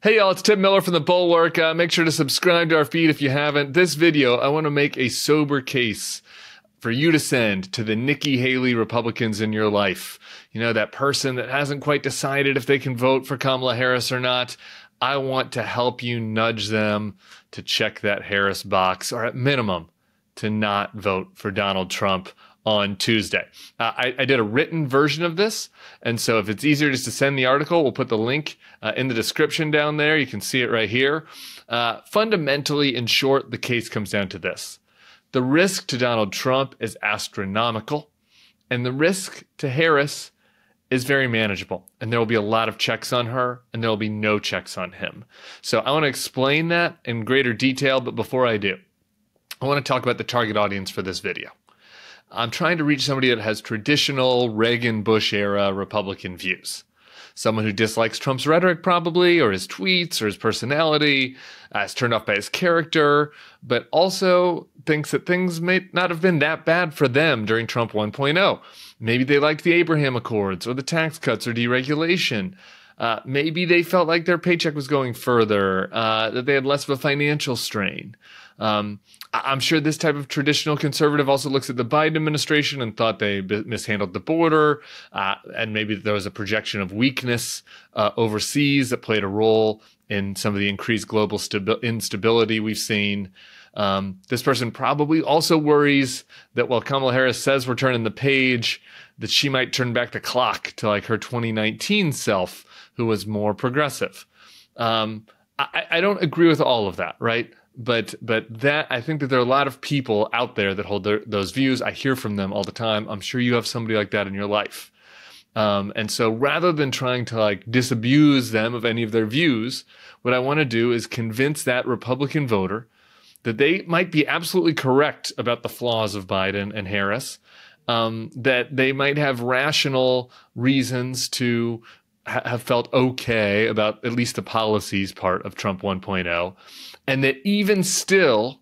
Hey y'all, it's Tim Miller from the Bulwark. Make sure to subscribe to our feed if you haven't. This video, I want to make a sober case for you to send to the Nikki Haley Republicans in your life. You know, that person that hasn't quite decided if they can vote for Kamala Harris or not. I want to help you nudge them to check that Harris box, or at minimum, to not vote for Donald Trump on Tuesday. I did a written version of this, and so if it's easier just to send the article, we'll put the link in the description down there. You can see it right here. Fundamentally, in short, the case comes down to this. The risk to Donald Trump is astronomical, and the risk to Harris is very manageable, and there will be a lot of checks on her, and there will be no checks on him. So I want to explain that in greater detail, but before I do, I want to talk about the target audience for this video. I'm trying to reach somebody that has traditional Reagan-Bush era Republican views. Someone who dislikes Trump's rhetoric probably, or his tweets, or his personality, is turned off by his character, but also thinks that things may not have been that bad for them during Trump 1.0. Maybe they liked the Abraham Accords, or the tax cuts, or deregulation. Maybe they felt like their paycheck was going further, that they had less of a financial strain. I'm sure this type of traditional conservative also looks at the Biden administration and thought they mishandled the border, and maybe there was a projection of weakness overseas that played a role in some of the increased global instability we've seen. This person probably also worries that while Kamala Harris says we're turning the page, that she might turn back the clock to like her 2019 self, who was more progressive. I don't agree with all of that, right? But that, I think that there are a lot of people out there that hold those views. I hear from them all the time. I'm sure you have somebody like that in your life. And so rather than trying to like disabuse them of any of their views, what I want to do is convince that Republican voter that they might be absolutely correct about the flaws of Biden and Harris, that they might have rational reasons to have felt okay about at least the policies part of Trump 1.0, and that even still,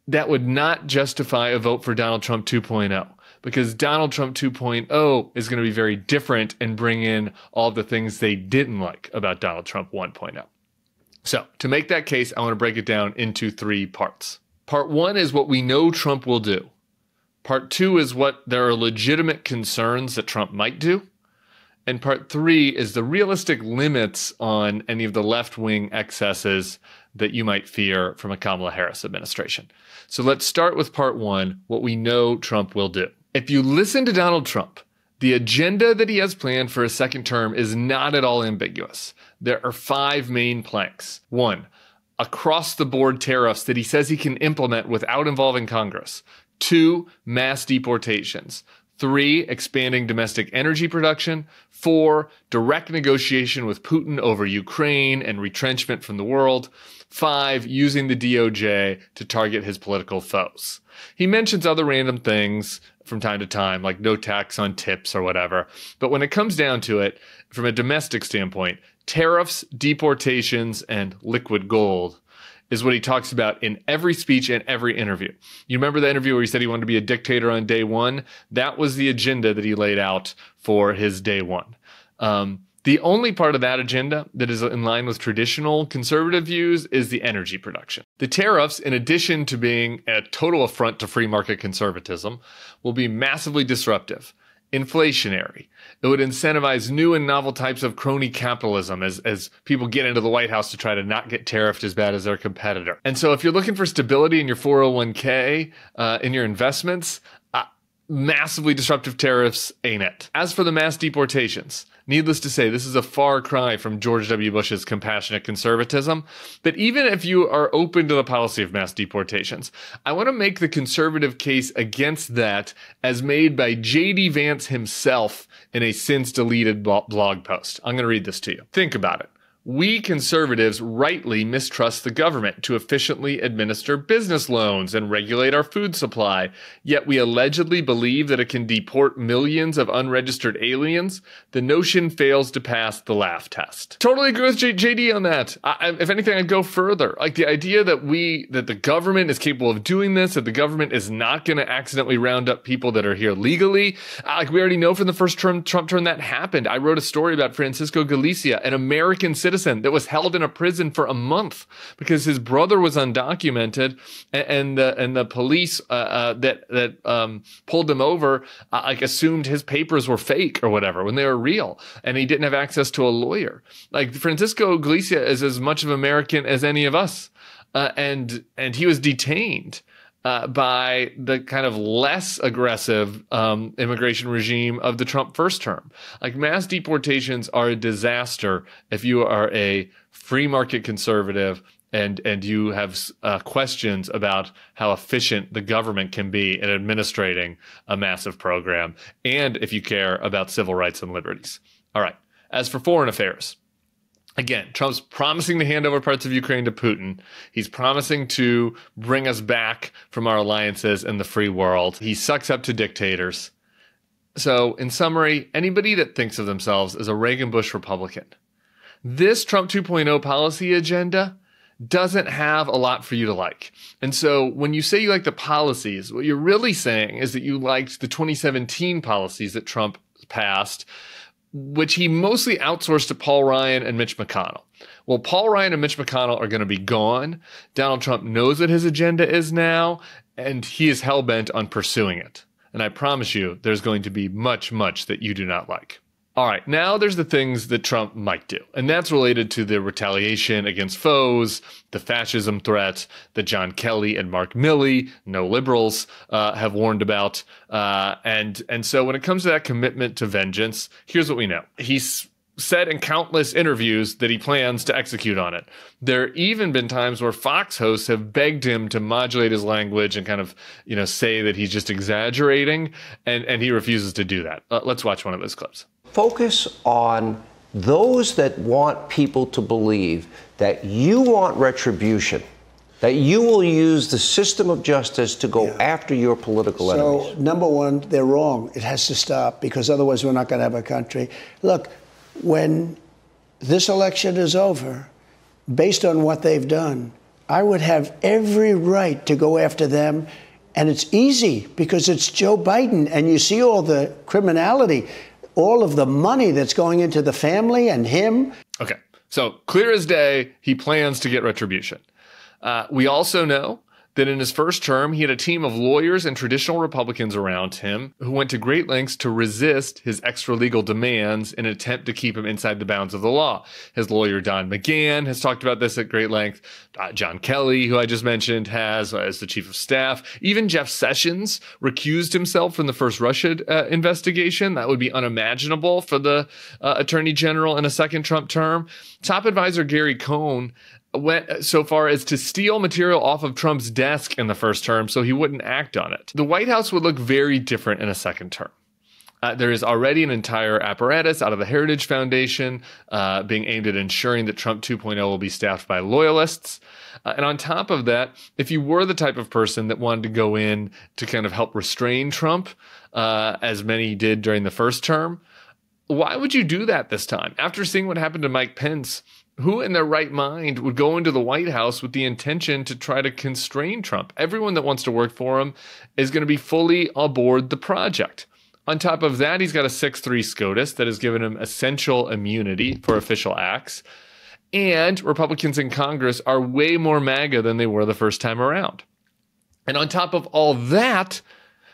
that would not justify a vote for Donald Trump 2.0, because Donald Trump 2.0 is going to be very different and bring in all the things they didn't like about Donald Trump 1.0. So to make that case, I want to break it down into 3 parts. Part 1 is what we know Trump will do. Part 2 is what there are legitimate concerns that Trump might do. And part 3 is the realistic limits on any of the left-wing excesses that you might fear from a Kamala Harris administration. So let's start with part 1, what we know Trump will do. If you listen to Donald Trump, the agenda that he has planned for his second term is not at all ambiguous. There are 5 main planks. 1, across-the-board tariffs that he says he can implement without involving Congress. 2, mass deportations. 3, expanding domestic energy production. 4, direct negotiation with Putin over Ukraine and retrenchment from the world. 5, using the DOJ to target his political foes. He mentions other random things from time to time, like no tax on tips or whatever. But when it comes down to it, from a domestic standpoint, tariffs, deportations, and liquid gold is what he talks about in every speech and every interview. You remember the interview where he said he wanted to be a dictator on day 1? That was the agenda that he laid out for his day 1. The only part of that agenda that is in line with traditional conservative views is the energy production. The tariffs, in addition to being a total affront to free market conservatism, will be massively disruptive, inflationary. It would incentivize new and novel types of crony capitalism as people get into the White House to try to not get tariffed as bad as their competitor. And so if you're looking for stability in your 401k, in your investments, massively disruptive tariffs ain't it. As for the mass deportations, needless to say, this is a far cry from George W. Bush's compassionate conservatism. But even if you are open to the policy of mass deportations, I want to make the conservative case against that as made by J.D. Vance himself in a since deleted blog post. I'm going to read this to you. Think about it. We conservatives rightly mistrust the government to efficiently administer business loans and regulate our food supply, yet we allegedly believe that it can deport millions of unregistered aliens. The notion fails to pass the laugh test. Totally agree with JD on that. If anything, I'd go further. Like the idea that the government is capable of doing this, that the government is not going to accidentally round up people that are here legally. Like we already know from the first Trump term that happened. I wrote a story about Francisco Galicia, an American citizen citizen that was held in a prison for a month because his brother was undocumented, and the police that pulled him over like assumed his papers were fake or whatever when they were real, and he didn't have access to a lawyer. Like Francisco Iglesias is as much of an American as any of us, and he was detained by the kind of less aggressive immigration regime of the Trump first term. Like, mass deportations are a disaster if you are a free market conservative and you have questions about how efficient the government can be in administrating a massive program, and if you care about civil rights and liberties. All right. As for foreign affairs, again, Trump's promising to hand over parts of Ukraine to Putin. He's promising to bring us back from our alliances in the free world. He sucks up to dictators. So, in summary, anybody that thinks of themselves as a Reagan-Bush Republican, this Trump 2.0 policy agenda doesn't have a lot for you to like. And so when you say you like the policies, what you're really saying is that you liked the 2017 policies that Trump passed, which he mostly outsourced to Paul Ryan and Mitch McConnell. Well, Paul Ryan and Mitch McConnell are going to be gone. Donald Trump knows what his agenda is now, and he is hell-bent on pursuing it. And I promise you, there's going to be much, much that you do not like. All right, now there's the things that Trump might do, and that's related to the retaliation against foes, the fascism threat that John Kelly and Mark Milley, no liberals, have warned about. And so when it comes to that commitment to vengeance, here's what we know. He's said in countless interviews that he plans to execute on it. There have even been times where Fox hosts have begged him to modulate his language and kind of, say that he's just exaggerating, and he refuses to do that. Let's watch one of those clips. Focus on those that want people to believe that you want retribution, that you will use the system of justice to go after your political enemies. So, number one, they're wrong. It has to stop, because otherwise we're not going to have a country. Look, when this election is over, based on what they've done, I would have every right to go after them. And it's easy because it's Joe Biden, and you see all the criminality, all of the money that's going into the family and him. Okay, so clear as day, he plans to get retribution. We also know that in his first term, he had a team of lawyers and traditional Republicans around him who went to great lengths to resist his extra-legal demands in an attempt to keep him inside the bounds of the law. His lawyer, Don McGahn, has talked about this at great length. John Kelly, who I just mentioned, has as the chief of staff. Even Jeff Sessions recused himself from the first Russia investigation. That would be unimaginable for the attorney general in a second Trump term. Top advisor Gary Cohn went so far as to steal material off of Trump's desk in the first term so he wouldn't act on it. The White House would look very different in a second term. There is already an entire apparatus out of the Heritage Foundation being aimed at ensuring that Trump 2.0 will be staffed by loyalists. And on top of that, if you were the type of person that wanted to go in to kind of help restrain Trump, as many did during the first term, why would you do that this time? After seeing what happened to Mike Pence, who in their right mind would go into the White House with the intention to try to constrain Trump? Everyone that wants to work for him is going to be fully aboard the project. On top of that, he's got a 6'3" SCOTUS that has given him essential immunity for official acts. And Republicans in Congress are way more MAGA than they were the first time around. And on top of all that,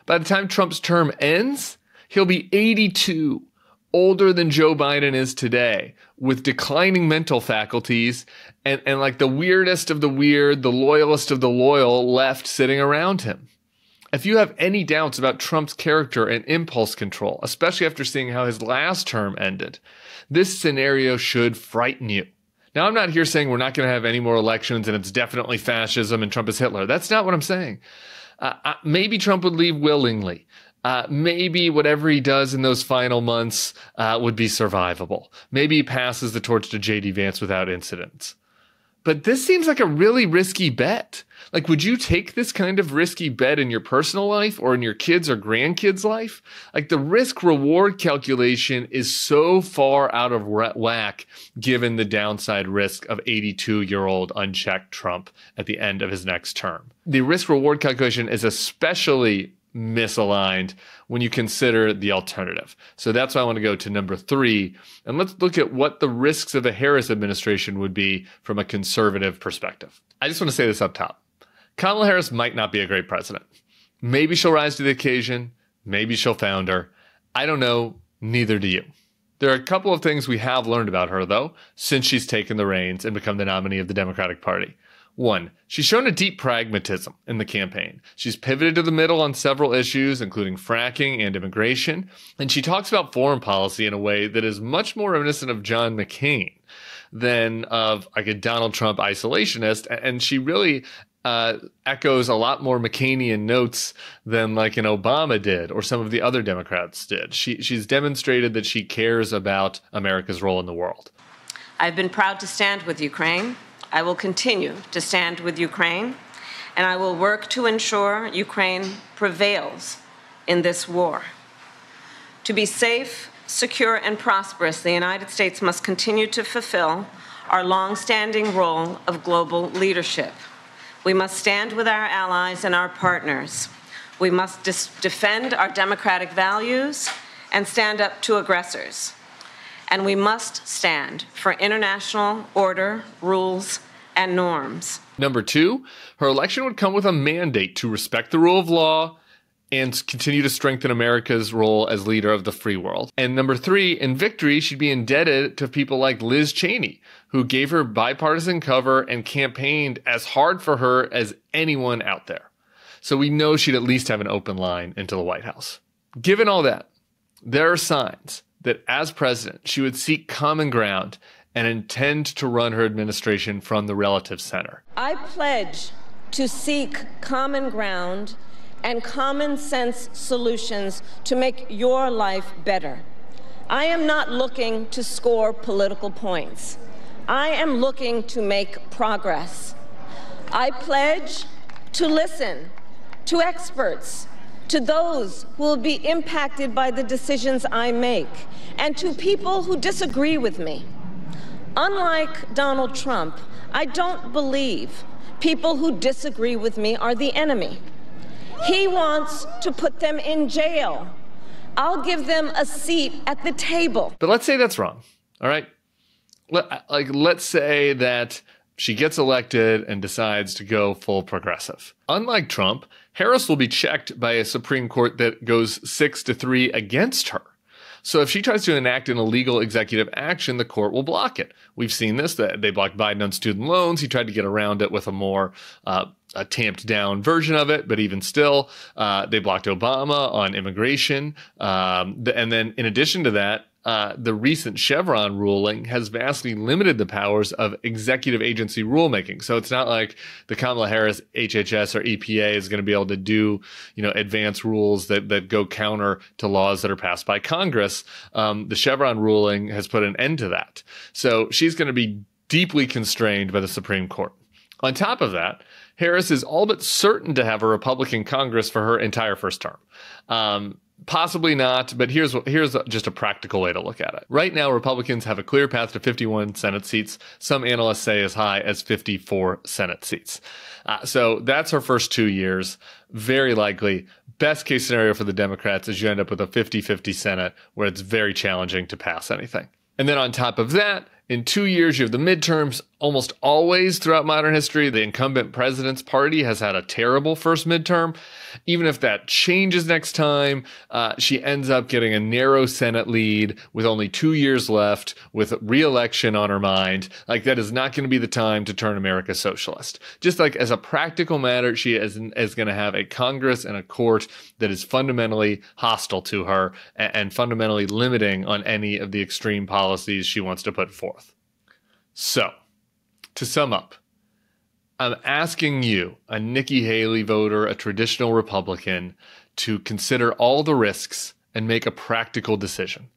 by the time Trump's term ends, he'll be 82. Older than Joe Biden is today, with declining mental faculties, and like the weirdest of the weird, the loyalist of the loyal left sitting around him. If you have any doubts about Trump's character and impulse control, especially after seeing how his last term ended, this scenario should frighten you. Now, I'm not here saying we're not going to have any more elections and it's definitely fascism and Trump is Hitler. That's not what I'm saying. Maybe Trump would leave willingly. Maybe whatever he does in those final months would be survivable. Maybe he passes the torch to J.D. Vance without incidents. But this seems like a really risky bet. Like, would you take this kind of risky bet in your personal life or in your kids' or grandkids' life? Like, the risk-reward calculation is so far out of whack given the downside risk of 82-year-old unchecked Trump at the end of his next term. The risk-reward calculation is especially misaligned when you consider the alternative. So that's why I want to go to number 3. And let's look at what the risks of a Harris administration would be from a conservative perspective. I just want to say this up top. Kamala Harris might not be a great president. Maybe she'll rise to the occasion. Maybe she'll founder. I don't know. Neither do you. There are a couple of things we have learned about her, though, since she's taken the reins and become the nominee of the Democratic Party. 1, she's shown a deep pragmatism in the campaign. She's pivoted to the middle on several issues, including fracking and immigration, and she talks about foreign policy in a way that is much more reminiscent of John McCain than of like a Donald Trump isolationist, and she really echoes a lot more McCainian notes than like an Obama did or some of the other Democrats did. She's demonstrated that she cares about America's role in the world. I've been proud to stand with Ukraine. I will continue to stand with Ukraine, and I will work to ensure Ukraine prevails in this war. To be safe, secure, and prosperous, the United States must continue to fulfill our long-standing role of global leadership. We must stand with our allies and our partners. We must defend our democratic values and stand up to aggressors. And we must stand for international order, rules, and norms. Number 2, her election would come with a mandate to respect the rule of law and continue to strengthen America's role as leader of the free world. And number 3, in victory, she'd be indebted to people like Liz Cheney, who gave her bipartisan cover and campaigned as hard for her as anyone out there. So we know she'd at least have an open line into the White House. Given all that, there are signs that as president, she would seek common ground and intend to run her administration from the relative center. I pledge to seek common ground and common sense solutions to make your life better. I am not looking to score political points. I am looking to make progress. I pledge to listen to experts, to those who will be impacted by the decisions I make, and to people who disagree with me. Unlike Donald Trump, I don't believe people who disagree with me are the enemy. He wants to put them in jail. I'll give them a seat at the table. But let's say that's wrong, all right? Let's say that she gets elected and decides to go full progressive. Unlike Trump, Harris will be checked by a Supreme Court that goes 6-3 against her. So if she tries to enact an illegal executive action, the court will block it. We've seen this, that they blocked Biden on student loans. He tried to get around it with a more a tamped down version of it, but even still, they blocked Obama on immigration. And then in addition to that, the recent Chevron ruling has vastly limited the powers of executive agency rulemaking. So it's not like the Kamala Harris HHS or EPA is going to be able to do, advanced rules that go counter to laws that are passed by Congress. The Chevron ruling has put an end to that. So she's going to be deeply constrained by the Supreme Court. On top of that, Harris is all but certain to have a Republican Congress for her entire first term. Possibly not, but here's just a practical way to look at it. Right now, Republicans have a clear path to 51 Senate seats. Some analysts say as high as 54 Senate seats. So that's her first 2 years. Very likely, best case scenario for the Democrats is you end up with a 50-50 Senate where it's very challenging to pass anything. And then on top of that, in 2 years, you have the midterms. Almost always throughout modern history, the incumbent president's party has had a terrible first midterm. Even if that changes next time, she ends up getting a narrow Senate lead with only 2 years left, with re-election on her mind. Like, that is not going to be the time to turn America socialist. Just like as a practical matter, she is going to have a Congress and a court that is fundamentally hostile to her and fundamentally limiting on any of the extreme policies she wants to put forth. So, to sum up, I'm asking you, a Nikki Haley voter, a traditional Republican, to consider all the risks and make a practical decision.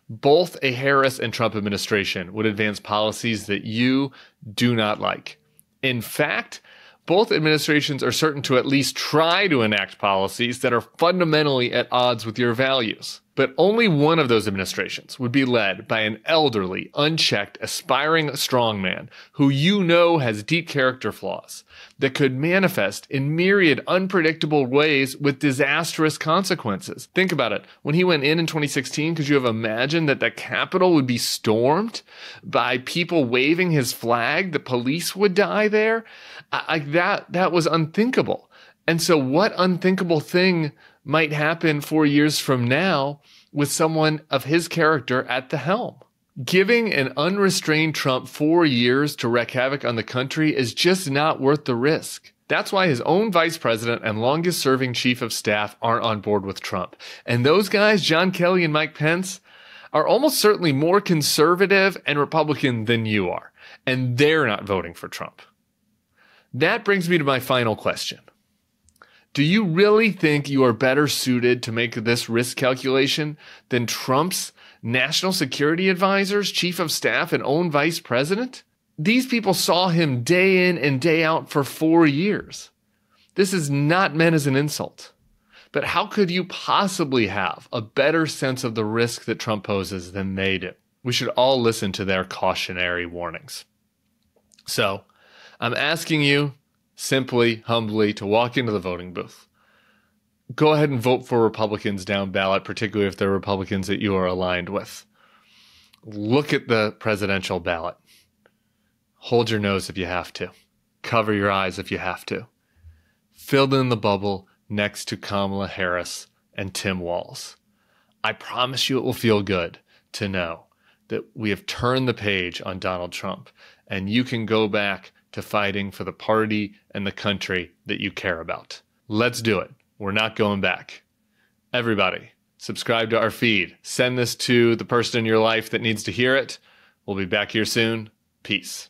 Both a Harris and Trump administration would advance policies that you do not like. In fact, both administrations are certain to at least try to enact policies that are fundamentally at odds with your values. But only one of those administrations would be led by an elderly, unchecked, aspiring strongman who you know has deep character flaws that could manifest in myriad unpredictable ways with disastrous consequences. Think about it. When he went in 2016, could you have imagined that the Capitol would be stormed by people waving his flag? The police would die there? That was unthinkable. And so what unthinkable thing might happen 4 years from now with someone of his character at the helm? Giving an unrestrained Trump 4 years to wreak havoc on the country is just not worth the risk. That's why his own vice president and longest serving chief of staff aren't on board with Trump. And those guys, John Kelly and Mike Pence, are almost certainly more conservative and Republican than you are. And they're not voting for Trump. That brings me to my final question. Do you really think you are better suited to make this risk calculation than Trump's national security advisors, chief of staff, and own vice president? These people saw him day in and day out for 4 years. This is not meant as an insult. But how could you possibly have a better sense of the risk that Trump poses than they do? We should all listen to their cautionary warnings. So, I'm asking you simply, humbly, to walk into the voting booth. Go ahead and vote for Republicans down ballot, particularly if they're Republicans that you are aligned with. Look at the presidential ballot. Hold your nose if you have to. Cover your eyes if you have to. Fill in the bubble next to Kamala Harris and Tim Walz. I promise you it will feel good to know that we have turned the page on Donald Trump, and you can go back to fighting for the party and the country that you care about. Let's do it. We're not going back. Everybody, subscribe to our feed. Send this to the person in your life that needs to hear it. We'll be back here soon. Peace.